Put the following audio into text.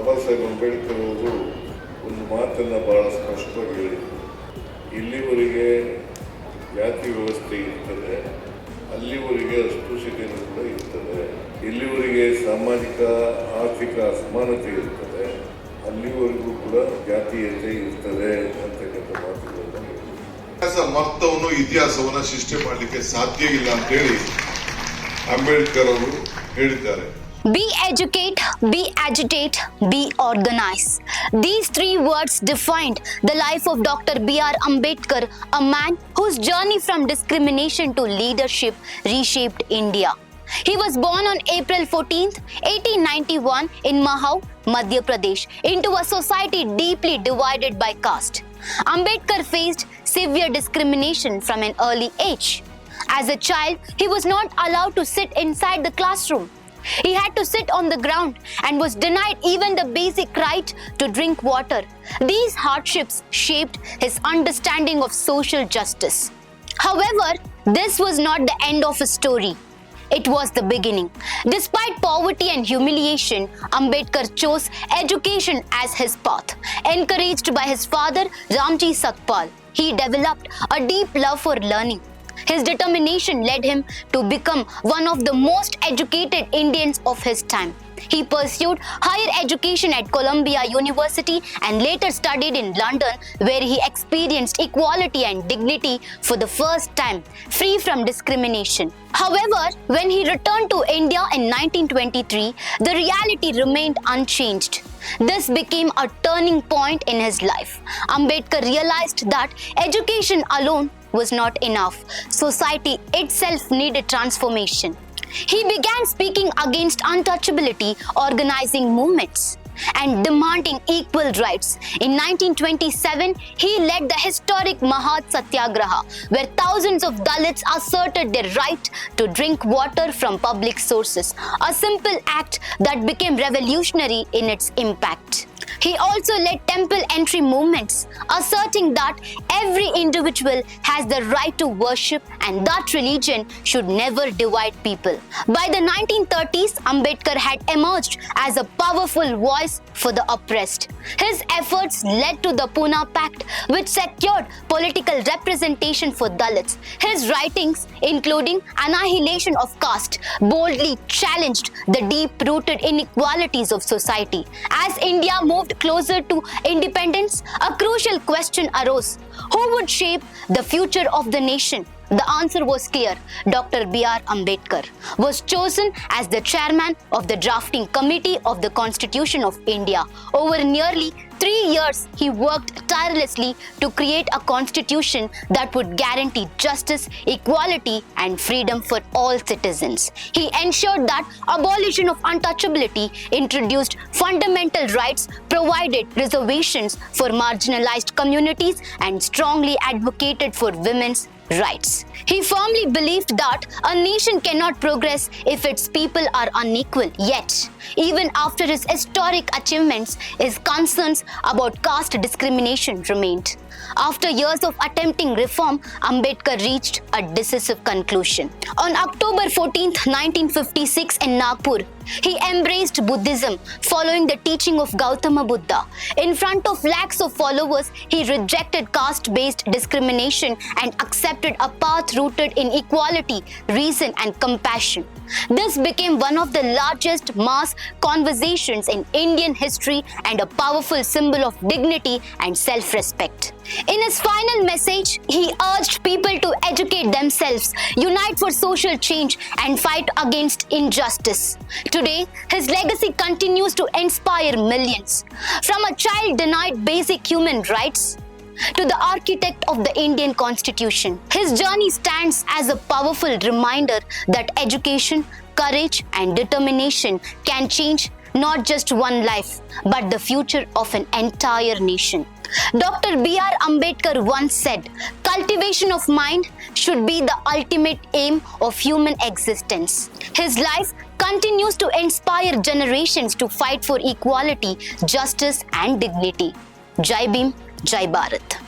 ಬಾಬಾ ಸಾಹೇಬ್ ಅಂಬೇಡ್ಕರ್ ಅವರು ಒಂದು ಮಾತನ್ನು ಬಹಳ ಸ್ಪಷ್ಟವಾಗಿ ಹೇಳಿದರು. ಇಲ್ಲಿವರೆಗೆ ಜಾತಿ ವ್ಯವಸ್ಥೆ ಇರ್ತದೆ, ಅಲ್ಲಿವರೆಗೆ ಅಸ್ಪೃಶ್ಯತೆಯೂ ಕೂಡ ಇರ್ತದೆ. ಇಲ್ಲಿವರೆಗೆ ಸಾಮಾಜಿಕ ಆರ್ಥಿಕ ಅಸಮಾನತೆ ಇರ್ತದೆ, ಅಲ್ಲಿವರೆಗೂ ಕೂಡ ಜಾತೀಯತೆ ಇರ್ತದೆ ಅಂತಕ್ಕಂಥ ಮಾತುಗಳನ್ನು ಹೇಳಿದರು. ಮರ್ತವನ್ನು ಇತಿಹಾಸವನ್ನು ಸೃಷ್ಟಿ ಮಾಡಲಿಕ್ಕೆ ಸಾಧ್ಯ ಇಲ್ಲ ಅಂತ ಹೇಳಿ ಅಂಬೇಡ್ಕರ್ ಅವರು ಹೇಳಿದ್ದಾರೆ. Be educate, be agitate, be organize. These three words defined the life of Dr. B.R. Ambedkar, a man whose journey from discrimination to leadership reshaped India. He was born on April 14th, 1891 in Mahau, Madhya Pradesh, into a society deeply divided by caste. Ambedkar faced severe discrimination from an early age. As a child, he was not allowed to sit inside the classroom. He had to sit on the ground and was denied even the basic right to drink water. These hardships shaped his understanding of social justice. However, this was not the end of his story. It was the beginning. Despite poverty and humiliation, Ambedkar chose education as his path. Encouraged by his father, Ramji Sakpal, he developed a deep love for learning. His determination led him to become one of the most educated Indians of his time. He pursued higher education at Columbia University and later studied in London, where he experienced equality and dignity for the first time, free from discrimination. However, when he returned to India in 1923, the reality remained unchanged. This became a turning point in his life. Ambedkar realized that education alone was not enough. Society itself needed transformation. He began speaking against untouchability, organizing movements, and demanding equal rights. In 1927, he led the historic Mahat Satyagraha, where thousands of Dalits asserted their right to drink water from public sources, a simple act that became revolutionary in its impact. He also led temple entry movements, asserting that every individual has the right to worship and that religion should never divide people. By the 1930s, Ambedkar had emerged as a powerful voice for the oppressed. His efforts led to the Pune Pact, which secured political representation for Dalits. His writings, including Annihilation of Caste, boldly challenged the deep-rooted inequalities of society. As India moved closer to independence, a crucial question arose: who would shape the future of the nation? The answer was clear. Dr. B.R. Ambedkar was chosen as the chairman of the drafting committee of the Constitution of India. Over nearly 3 years, he worked tirelessly to create a constitution that would guarantee justice, equality, and freedom for all citizens. He ensured that abolition of untouchability, introduced fundamental rights, provided reservations for marginalized communities, and strongly advocated for women's rights. He firmly believed that a nation cannot progress if its people are unequal. Yet, even after his historic achievements, his concerns about caste discrimination remained. After years of attempting reform, Ambedkar reached a decisive conclusion. On October 14, 1956 in Nagpur, he embraced Buddhism, following the teaching of Gautama Buddha. In front of lakhs of followers, he rejected caste-based discrimination and accepted a path rooted in equality, reason, and compassion. This became one of the largest mass conversations in Indian history and a powerful symbol of dignity and self-respect. In his final message, he urged people to educate themselves, unite for social change, and fight against injustice. Today, his legacy continues to inspire millions. From a child denied basic human rights to the architect of the Indian Constitution, his journey stands as a powerful reminder that education, courage, and determination can change not just one life, but the future of an entire nation. Dr. B.R. Ambedkar once said, "Cultivation of mind should be the ultimate aim of human existence." His life continues to inspire generations to fight for equality, justice, and dignity. Jai Bhim, Jai Bharat.